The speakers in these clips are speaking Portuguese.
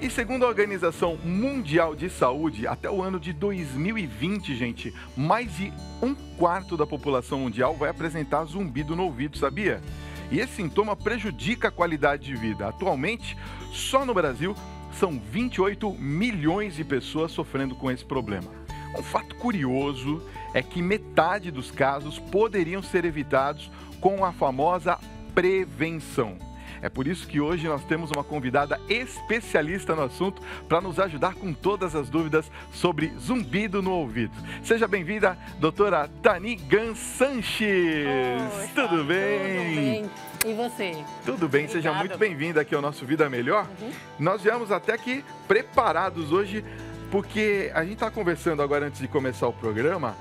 E segundo a Organização Mundial de Saúde, até o ano de 2020, gente, mais de um quarto da população mundial vai apresentar zumbido no ouvido, sabia? E esse sintoma prejudica a qualidade de vida. Atualmente, só no Brasil, são 28 milhões de pessoas sofrendo com esse problema. Um fato curioso é que metade dos casos poderiam ser evitados com a famosa prevenção. É por isso que hoje nós temos uma convidada especialista no assunto para nos ajudar com todas as dúvidas sobre zumbido no ouvido. Seja bem-vinda, doutora Dani Gans Sanches. Oi, tudo bem? Tudo bem. E você? Tudo bem, Obrigada. Seja muito bem-vinda aqui ao nosso Vida Melhor. Nós viemos até aqui preparados hoje, porque a gente está conversando agora antes de começar o programa.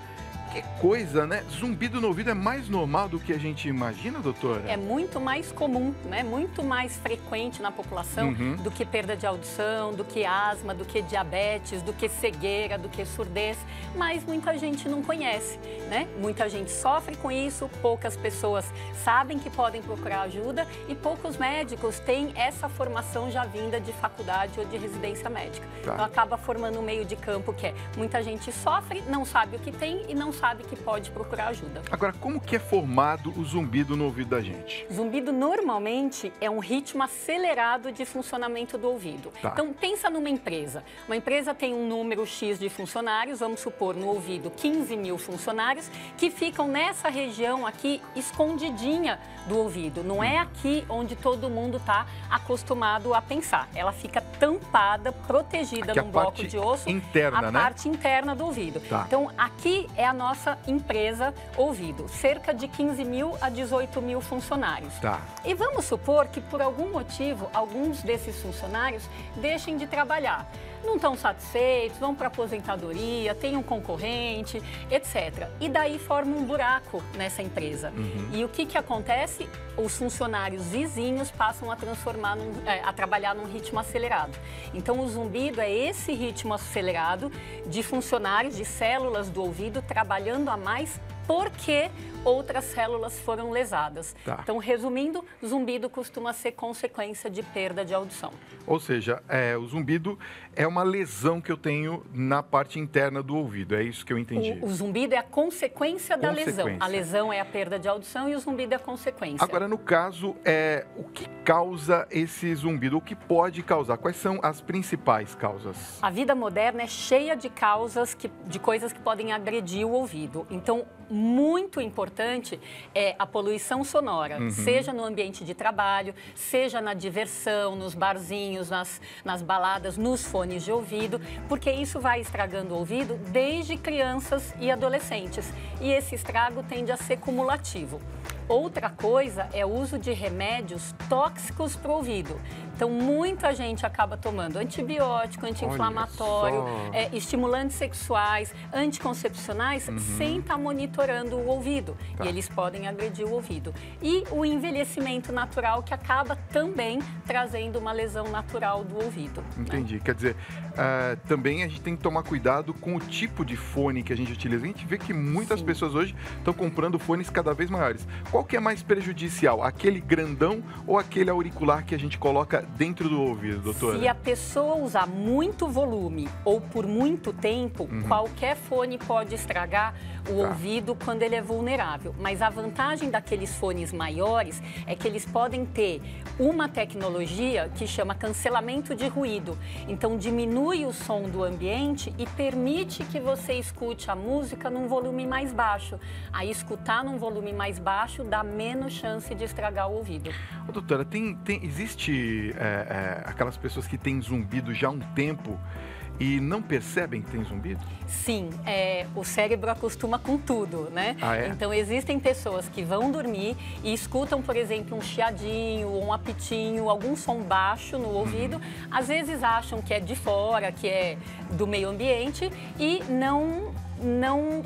Que coisa, né? Zumbido no ouvido é mais normal do que a gente imagina, doutora? É muito mais comum, né? Muito mais frequente na população do que perda de audição, do que asma, do que diabetes, do que cegueira, do que surdez. Mas muita gente não conhece, né? Muita gente sofre com isso, poucas pessoas sabem que podem procurar ajuda e poucos médicos têm essa formação já vinda de faculdade ou de residência médica. Tá. Então acaba formando um meio de campo que é muita gente sofre, não sabe o que tem e não sabe que pode procurar ajuda. Agora, como que é formado o zumbido no ouvido da gente? Zumbido normalmente é um ritmo acelerado de funcionamento do ouvido. Tá. Então pensa numa empresa. Uma empresa tem um número X de funcionários, vamos supor no ouvido 15 mil funcionários, que ficam nessa região aqui escondidinha do ouvido. Não é aqui onde todo mundo está acostumado a pensar. Ela fica tampada, protegida Aqui num bloco de osso. interna, a né? parte interna do ouvido. Tá. Então aqui é a nossa empresa ouvido, cerca de 15 mil a 18 mil funcionários. Tá. E vamos supor que por algum motivo, alguns desses funcionários deixem de trabalhar. Não estão satisfeitos, vão para aposentadoria, tem um concorrente, etc. E daí forma um buraco nessa empresa. E o que acontece? Os funcionários vizinhos passam a transformar, a trabalhar num ritmo acelerado. Então, o zumbido é esse ritmo acelerado de funcionários, de células do ouvido trabalhando a mais porque outras células foram lesadas. Tá. Então, resumindo, zumbido costuma ser consequência de perda de audição. Ou seja, o zumbido é uma lesão que eu tenho na parte interna do ouvido, é isso que eu entendi. O zumbido é a consequência da lesão. A lesão é a perda de audição e o zumbido é a consequência. Agora, no caso, o que causa esse zumbido? O que pode causar? Quais são as principais causas? A vida moderna é cheia de causas, de coisas que podem agredir o ouvido. Então, muito importante é a poluição sonora, seja no ambiente de trabalho, seja na diversão, nos barzinhos, nas baladas, nos fones de ouvido, porque isso vai estragando o ouvido desde crianças e adolescentes. E esse estrago tende a ser cumulativo. Outra coisa é o uso de remédios tóxicos para o ouvido. Então, muita gente acaba tomando antibiótico, anti-inflamatório, estimulantes sexuais, anticoncepcionais, sem estar monitorando o ouvido. Tá. E eles podem agredir o ouvido. E o envelhecimento natural, que acaba também trazendo uma lesão natural do ouvido. Entendi. Quer dizer, também a gente tem que tomar cuidado com o tipo de fone que a gente utiliza. A gente vê que muitas pessoas hoje estão comprando fones cada vez maiores. Qual que é mais prejudicial? Aquele grandão ou aquele auricular que a gente coloca dentro do ouvido, doutora? Se a pessoa usar muito volume ou por muito tempo, qualquer fone pode estragar o ouvido quando ele é vulnerável. Mas a vantagem daqueles fones maiores é que eles podem ter uma tecnologia que chama cancelamento de ruído. Então, diminui o som do ambiente e permite que você escute a música num volume mais baixo. Aí, escutar num volume mais baixo dá menos chance de estragar o ouvido. Ô, doutora, existe aquelas pessoas que têm zumbido já há um tempo e não percebem que tem zumbido? Sim, o cérebro acostuma com tudo, né? Ah, é? Então, existem pessoas que vão dormir e escutam, por exemplo, um chiadinho, um apitinho, algum som baixo no ouvido. Às vezes acham que é de fora, que é do meio ambiente e não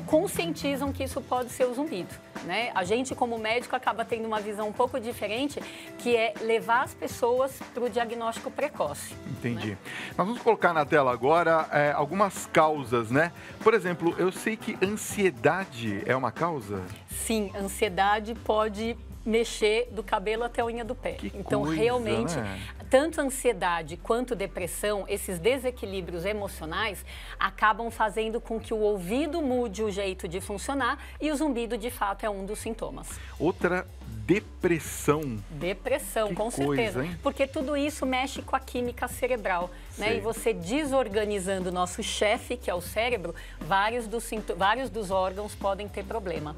conscientizam que isso pode ser o zumbido, né? A gente, como médico, acaba tendo uma visão um pouco diferente, que é levar as pessoas para o diagnóstico precoce. Entendi. Né? Nós vamos colocar na tela agora algumas causas, né? Por exemplo, eu sei que ansiedade é uma causa? Sim, ansiedade pode mexer do cabelo até a unha do pé. Que então, coisa, realmente, né? tanto ansiedade quanto depressão, esses desequilíbrios emocionais, acabam fazendo com que o ouvido mude o jeito de funcionar e o zumbido, de fato, é um dos sintomas. Outra, depressão. Depressão, com certeza. Hein? Porque tudo isso mexe com a química cerebral, né? E você desorganizando o nosso chefe, que é o cérebro, vários dos órgãos podem ter problema.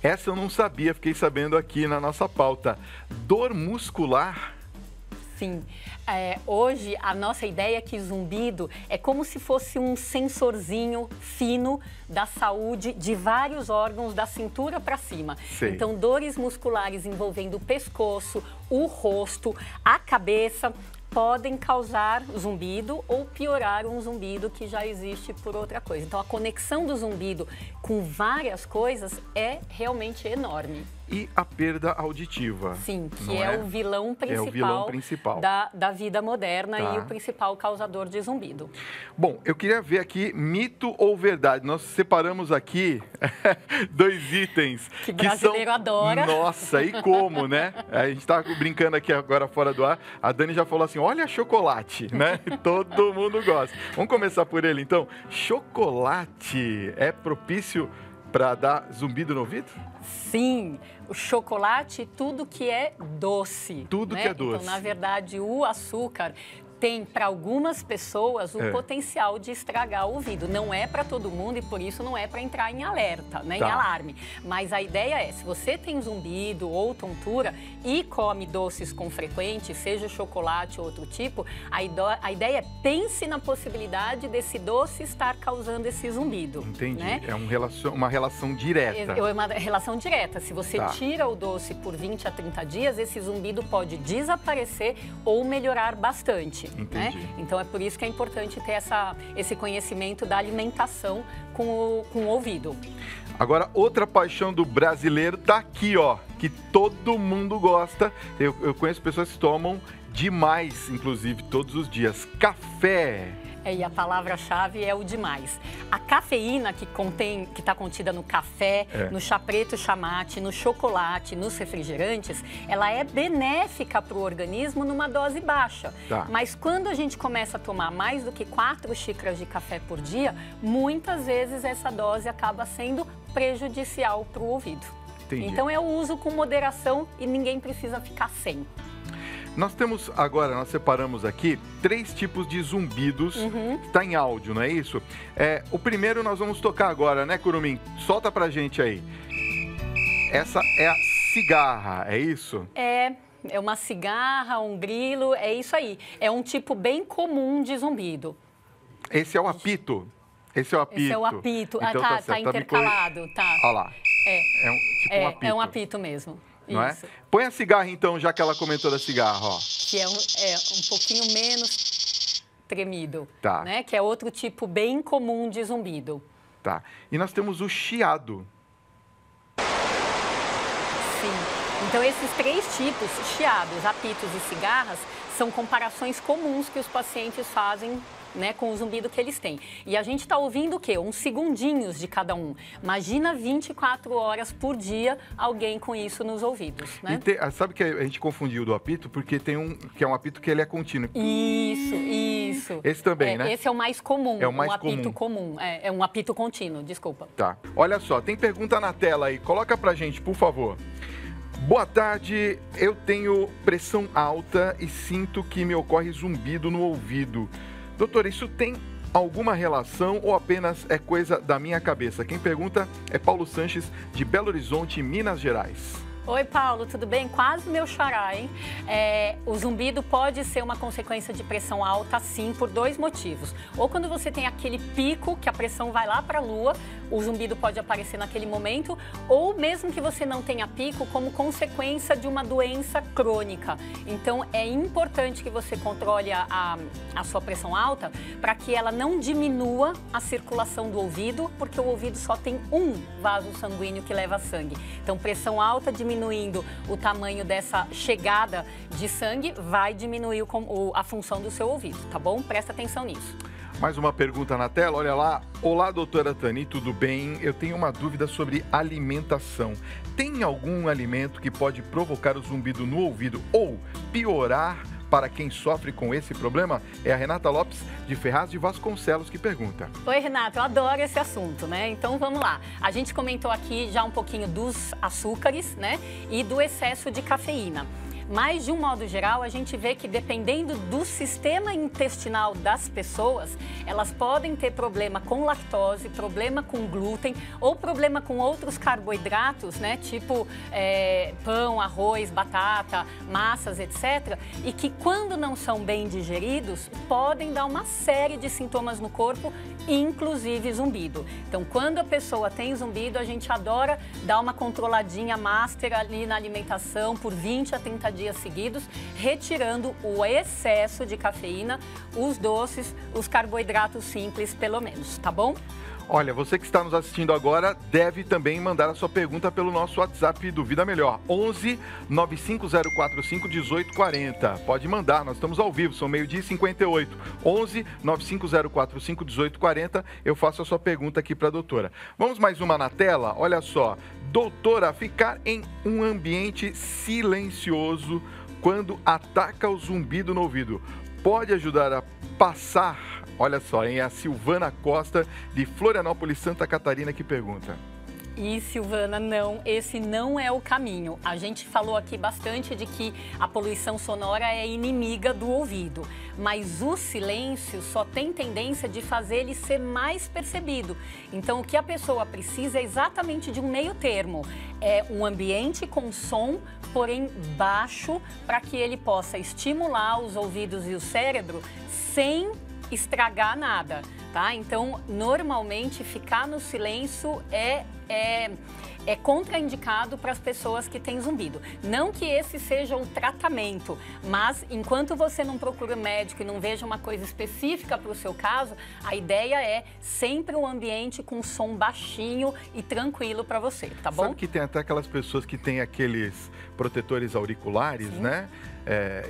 Essa eu não sabia, fiquei sabendo aqui na nossa pauta. Dor muscular? Sim. Hoje, a nossa ideia é que zumbido é como se fosse um sensorzinho fino da saúde de vários órgãos da cintura para cima. Sei. Então, dores musculares envolvendo o pescoço, o rosto, a cabeça, podem causar zumbido ou piorar um zumbido que já existe por outra coisa. Então, a conexão do zumbido com várias coisas é realmente enorme. E a perda auditiva. Sim, que é o vilão principal, da vida moderna e o principal causador de zumbido. Bom, eu queria ver aqui mito ou verdade. Nós separamos aqui 2 itens. Que brasileiro adora. Nossa, e como, né? A gente tá brincando aqui agora fora do ar. A Dani já falou assim, olha chocolate, né? Todo mundo gosta. Vamos começar por ele, então. Chocolate é propício para dar zumbido no ouvido? Sim, o chocolate, tudo que é doce. Tudo, né? Que é doce. Então, na verdade, o açúcar tem, para algumas pessoas, o potencial de estragar o ouvido. Não é para todo mundo e, por isso, não é para entrar em alerta, né, em alarme. Mas a ideia é, se você tem zumbido ou tontura e come doces com frequência, seja chocolate ou outro tipo, a ideia é pense na possibilidade desse doce estar causando esse zumbido. Entendi. Né? É uma relação direta. É uma relação direta. Se você tira o doce por 20 a 30 dias, esse zumbido pode desaparecer ou melhorar bastante. Né? Então é por isso que é importante ter esse conhecimento da alimentação com o ouvido. Agora, outra paixão do brasileiro tá aqui, ó, que todo mundo gosta. Eu conheço pessoas que tomam demais, inclusive, todos os dias. Café. E a palavra-chave é o demais. A cafeína que está contida no café, no chá preto, chá mate, no chocolate, nos refrigerantes, ela é benéfica para o organismo numa dose baixa. Mas quando a gente começa a tomar mais do que 4 xícaras de café por dia, muitas vezes essa dose acaba sendo prejudicial para o ouvido. Entendi. Então é o uso com moderação e ninguém precisa ficar sem. Nós separamos aqui 3 tipos de zumbidos, está em áudio, não é isso? O primeiro nós vamos tocar agora, né, Curumim? Solta pra gente aí. Essa é a cigarra, é isso? É uma cigarra, um grilo, é isso aí. É um tipo bem comum de zumbido. Esse é o apito? Esse é o apito. Esse é o apito. Então, tá intercalado, tá. Olha lá. É um apito. É um apito mesmo. Não é? Põe a cigarra, então, já que ela comentou da cigarra, ó. Que é um pouquinho menos tremido, né? Que é outro tipo bem comum de zumbido. Tá. E nós temos o chiado. Sim. Então, esses 3 tipos, chiados, apitos e cigarras, são comparações comuns que os pacientes fazem, né, com o zumbido que eles têm. E a gente está ouvindo o quê? Uns segundinhos de cada um. Imagina 24 horas por dia alguém com isso nos ouvidos, né? Sabe que a gente confundiu do apito porque tem um que é um apito que ele é contínuo. Isso. Esse também, né? Esse é o mais comum. É o mais apito comum. É um apito contínuo, desculpa. Tá. Olha só, tem pergunta na tela aí. Coloca pra gente, por favor. Boa tarde, eu tenho pressão alta e sinto que me ocorre zumbido no ouvido. Doutor, isso tem alguma relação ou apenas é coisa da minha cabeça? Quem pergunta é Paulo Sanches, de Belo Horizonte, Minas Gerais. Oi, Paulo, tudo bem? Quase meu xará, hein? O zumbido pode ser uma consequência de pressão alta, sim, por 2 motivos. Ou quando você tem aquele pico, que a pressão vai lá para a lua, o zumbido pode aparecer naquele momento, ou mesmo que você não tenha pico, como consequência de uma doença crônica. Então, é importante que você controle a sua pressão alta para que ela não diminua a circulação do ouvido, porque o ouvido só tem um vaso sanguíneo que leva sangue. Então, pressão alta diminuindo o tamanho dessa chegada de sangue, vai diminuir a função do seu ouvido, tá bom? Presta atenção nisso. Mais uma pergunta na tela, olha lá. Olá, doutora Tani, tudo bem? Eu tenho uma dúvida sobre alimentação. Tem algum alimento que pode provocar o zumbido no ouvido ou piorar para quem sofre com esse problema? É a Renata Lopes, de Ferraz de Vasconcelos, que pergunta. Oi, Renato, eu adoro esse assunto, né? Então, vamos lá. A gente comentou aqui já um pouquinho dos açúcares, né? E do excesso de cafeína. Mas, de um modo geral, a gente vê que dependendo do sistema intestinal das pessoas, elas podem ter problema com lactose, problema com glúten ou problema com outros carboidratos, né? Tipo pão, arroz, batata, massas, etc. E que, quando não são bem digeridos, podem dar uma série de sintomas no corpo, inclusive zumbido. Então, quando a pessoa tem zumbido, a gente adora dar uma controladinha master ali na alimentação por 20 a 30 dias seguidos, retirando o excesso de cafeína, os doces, os carboidratos simples, pelo menos, tá bom? Olha, você que está nos assistindo agora deve também mandar a sua pergunta pelo nosso WhatsApp do Vida Melhor, 11 95045 1840. Pode mandar, nós estamos ao vivo, são 12h58. 11 95045 1840, eu faço a sua pergunta aqui para a doutora. Vamos mais uma na tela? Olha só, doutora, ficar em um ambiente silencioso quando ataca o zumbido no ouvido pode ajudar a passar? Olha só, hein? É a Silvana Costa, de Florianópolis, Santa Catarina, que pergunta. E, Silvana, não, esse não é o caminho. A gente falou aqui bastante de que a poluição sonora é inimiga do ouvido, mas o silêncio só tem tendência de fazer ele ser mais percebido. Então, o que a pessoa precisa é exatamente de um meio termo. É um ambiente com som, porém baixo, para que ele possa estimular os ouvidos e o cérebro sem estragar nada, tá? Então, normalmente, ficar no silêncio é contraindicado para as pessoas que têm zumbido. Não que esse seja o tratamento, mas enquanto você não procura médico e não veja uma coisa específica para o seu caso, a ideia é sempre um ambiente com som baixinho e tranquilo para você, tá bom? Sabe que tem até aquelas pessoas que têm aqueles protetores auriculares, sim, né?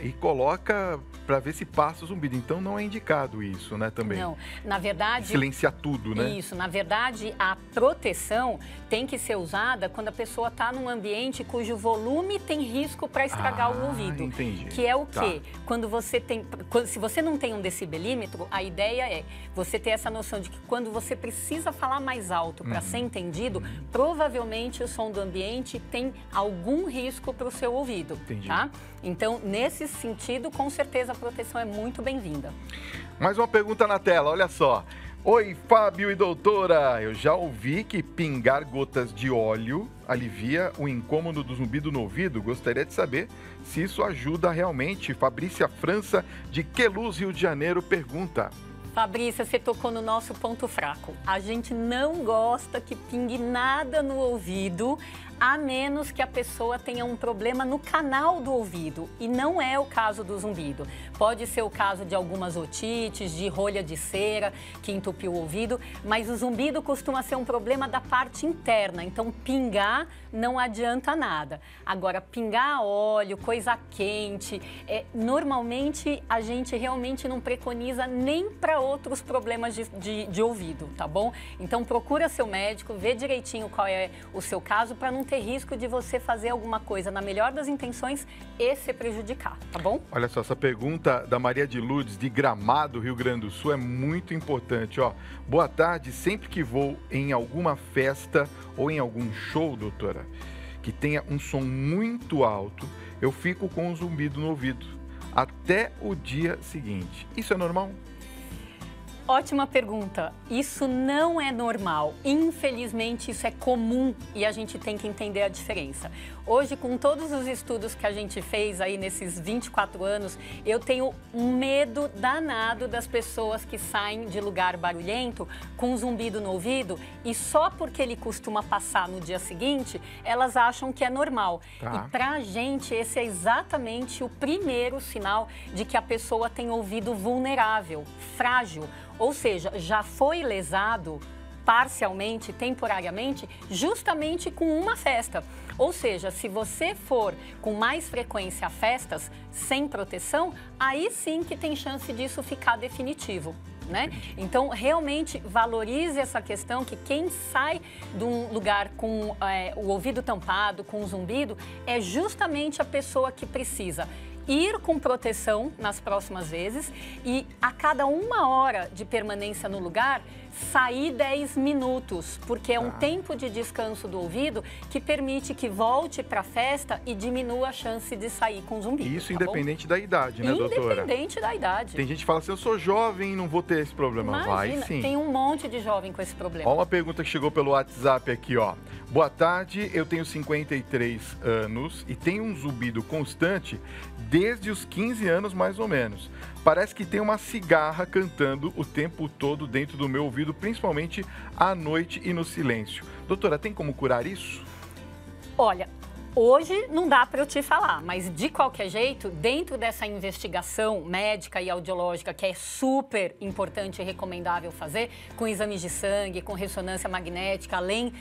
E coloca para ver se passa o zumbido. Então não é indicado isso, né, também? Não, na verdade... Silenciar tudo, né? Isso, na verdade, a proteção tem que ser usada quando a pessoa está num ambiente cujo volume tem risco para estragar o ouvido. Entendi. Que é o quê? Quando você tem... Se você não tem um decibelímetro, a ideia é você ter essa noção de que quando você precisa falar mais alto para ser entendido, provavelmente o som do ambiente tem algum risco para o seu ouvido, entendi, tá? Então, nesse sentido, com certeza a proteção é muito bem-vinda. Mais uma pergunta na tela, olha só. Oi, Fábio e doutora, eu já ouvi que pingar gotas de óleo alivia o incômodo do zumbido no ouvido. Gostaria de saber se isso ajuda realmente. Fabrícia França, de Queluz, Rio de Janeiro, pergunta. Fabrícia, você tocou no nosso ponto fraco. A gente não gosta que pingue nada no ouvido, a menos que a pessoa tenha um problema no canal do ouvido. E não é o caso do zumbido. Pode ser o caso de algumas otites, de rolha de cera que entupiu o ouvido, mas o zumbido costuma ser um problema da parte interna. Então, pingar não adianta nada. Agora, pingar óleo, coisa quente, normalmente a gente realmente não preconiza nem para outros problemas de ouvido, tá bom? Então, procura seu médico, vê direitinho qual é o seu caso para não ter risco de você fazer alguma coisa na melhor das intenções e se prejudicar, tá bom? Olha só, essa pergunta da Maria de Lourdes, de Gramado, Rio Grande do Sul, é muito importante, ó. Boa tarde, sempre que vou em alguma festa ou em algum show, doutora, que tenha um som muito alto, eu fico com um zumbido no ouvido até o dia seguinte. Isso é normal? Ótima pergunta. Isso não é normal. Infelizmente, isso é comum e a gente tem que entender a diferença. Hoje, com todos os estudos que a gente fez aí nesses 24 anos, eu tenho um medo danado das pessoas que saem de lugar barulhento com zumbido no ouvido e só porque ele costuma passar no dia seguinte, elas acham que é normal. Tá. E pra gente, esse é exatamente o primeiro sinal de que a pessoa tem ouvido vulnerável, frágil. Ou seja, já foi lesado parcialmente, temporariamente, justamente com uma festa. Ou seja, se você for com mais frequência a festas sem proteção, aí sim que tem chance disso ficar definitivo, né? Então, realmente, valorize essa questão que quem sai de um lugar com o ouvido tampado, com zumbido, é justamente a pessoa que precisa ir com proteção nas próximas vezes e a cada 1 hora de permanência no lugar, sair 10 minutos, porque é um tempo de descanso do ouvido que permite que volte para a festa e diminua a chance de sair com zumbido. Isso independente da idade, né, doutora? Independente da idade. Tem gente que fala assim, eu sou jovem e não vou ter esse problema. Imagina, vai sim. Tem um monte de jovem com esse problema. Ó, uma pergunta que chegou pelo WhatsApp aqui, ó. Boa tarde, eu tenho 53 anos e tenho um zumbido constante desde os 15 anos, mais ou menos. Parece que tem uma cigarra cantando o tempo todo dentro do meu ouvido, principalmente à noite e no silêncio. Doutora, tem como curar isso? Olha, hoje não dá para eu te falar, mas de qualquer jeito, dentro dessa investigação médica e audiológica, que é super importante e recomendável fazer, com exames de sangue, com ressonância magnética, além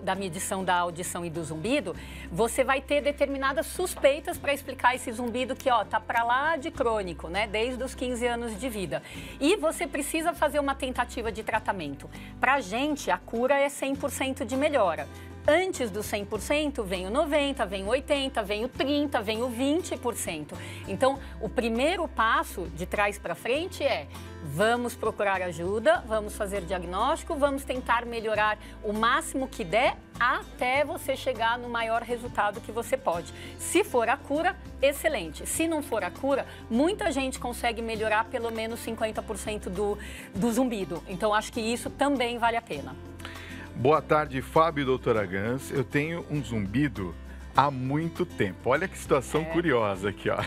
da medição da audição e do zumbido, você vai ter determinadas suspeitas para explicar esse zumbido que, ó, tá para lá de crônico, né, desde os 15 anos de vida. E você precisa fazer uma tentativa de tratamento. Para a gente, a cura é 100% de melhora. Antes do 100%, vem o 90%, vem o 80%, vem o 30%, vem o 20%. Então, o primeiro passo de trás para frente é: vamos procurar ajuda, vamos fazer diagnóstico, vamos tentar melhorar o máximo que der até você chegar no maior resultado que você pode. Se for a cura, excelente. Se não for a cura, muita gente consegue melhorar pelo menos 50% do zumbido. Então, acho que isso também vale a pena. Boa tarde, Fábio e doutora Gans. Eu tenho um zumbido há muito tempo. Olha que situação curiosa aqui, ó.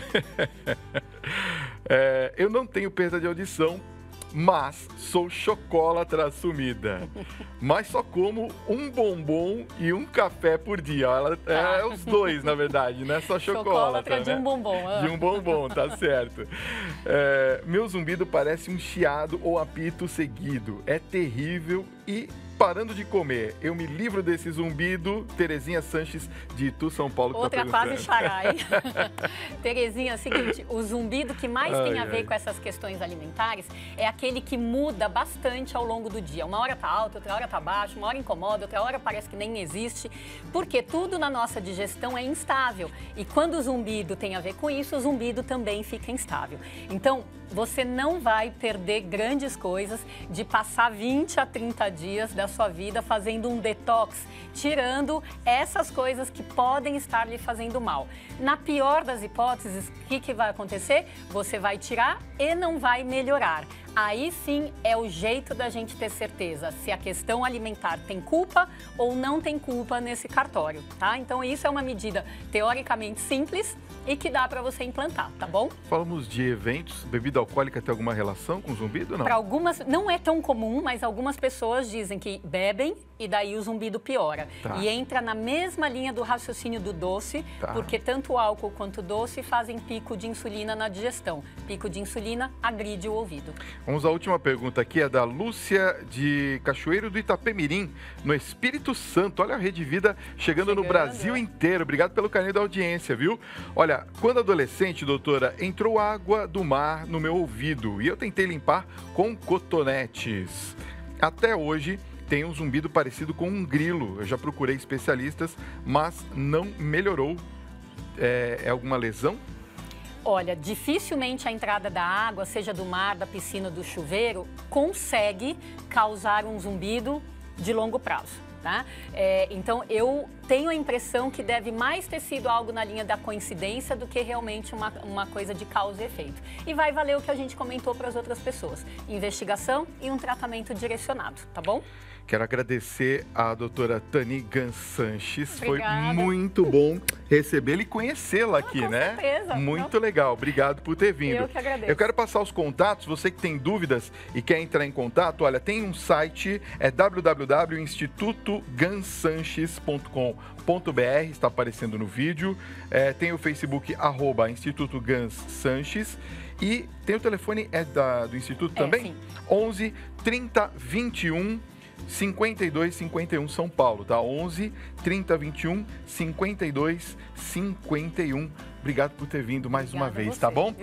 Eu não tenho perda de audição, mas sou chocolatra assumida. Mas só como um bombom e um café por dia. Ela, é os dois, na verdade, não é só chocolatra, né? De um bombom. De um bombom, tá certo. Meu zumbido parece um chiado ou apito seguido. É terrível e... parando de comer, eu me livro desse zumbido. Terezinha Sanches, de Itu, São Paulo. Outra quase xará, hein? Terezinha, é o seguinte, o zumbido que mais tem a ver com essas questões alimentares é aquele que muda bastante ao longo do dia. Uma hora tá alto, outra hora tá baixo, uma hora incomoda, outra hora parece que nem existe, porque tudo na nossa digestão é instável. E quando o zumbido tem a ver com isso, o zumbido também fica instável. Então, você não vai perder grandes coisas de passar 20 a 30 dias da sua vida fazendo um detox, tirando essas coisas que podem estar lhe fazendo mal. Na pior das hipóteses, o que vai acontecer? Você vai tirar e não vai melhorar. Aí sim é o jeito da gente ter certeza se a questão alimentar tem culpa ou não tem culpa nesse cartório, tá? Então isso é uma medida teoricamente simples e que dá para você implantar, tá bom? Falamos de eventos, bebida alcoólica tem alguma relação com zumbido ou não? Para algumas, não é tão comum, mas algumas pessoas dizem que bebem e daí o zumbido piora. Tá. E entra na mesma linha do raciocínio do doce, porque tanto o álcool quanto o doce fazem pico de insulina na digestão. Pico de insulina agride o ouvido. Vamos à última pergunta aqui, é da Lúcia de Cachoeiro do Itapemirim, no Espírito Santo. Olha a Rede Vida chegando no Brasil inteiro. Obrigado pelo carinho da audiência, viu? Olha, quando adolescente, doutora, entrou água do mar no meu ouvido e eu tentei limpar com cotonetes. Até hoje tem um zumbido parecido com um grilo. Eu já procurei especialistas, mas não melhorou. É alguma lesão? Olha, dificilmente a entrada da água, seja do mar, da piscina, do chuveiro, consegue causar um zumbido de longo prazo, tá? Então, eu tenho a impressão que deve mais ter sido algo na linha da coincidência do que realmente uma coisa de causa e efeito. E vai valer o que a gente comentou para as outras pessoas. Investigação e um tratamento direcionado, tá bom? Quero agradecer a doutora Tani Gans Sanches. Obrigada. Foi muito bom recebê-la e conhecê-la aqui, com né? certeza. Muito legal. Obrigado por ter vindo. Eu que agradeço. Eu quero passar os contatos. Você que tem dúvidas e quer entrar em contato, olha, tem um site, é www.institutogansanches.com.br, está aparecendo no vídeo. Tem o Facebook, @Instituto Gans Sanches. E tem o telefone, do Instituto também? Sim. 11 30 21 52 51 São Paulo, tá? 11 30 21 52 51. Obrigado por ter vindo mais uma vez, tá bom?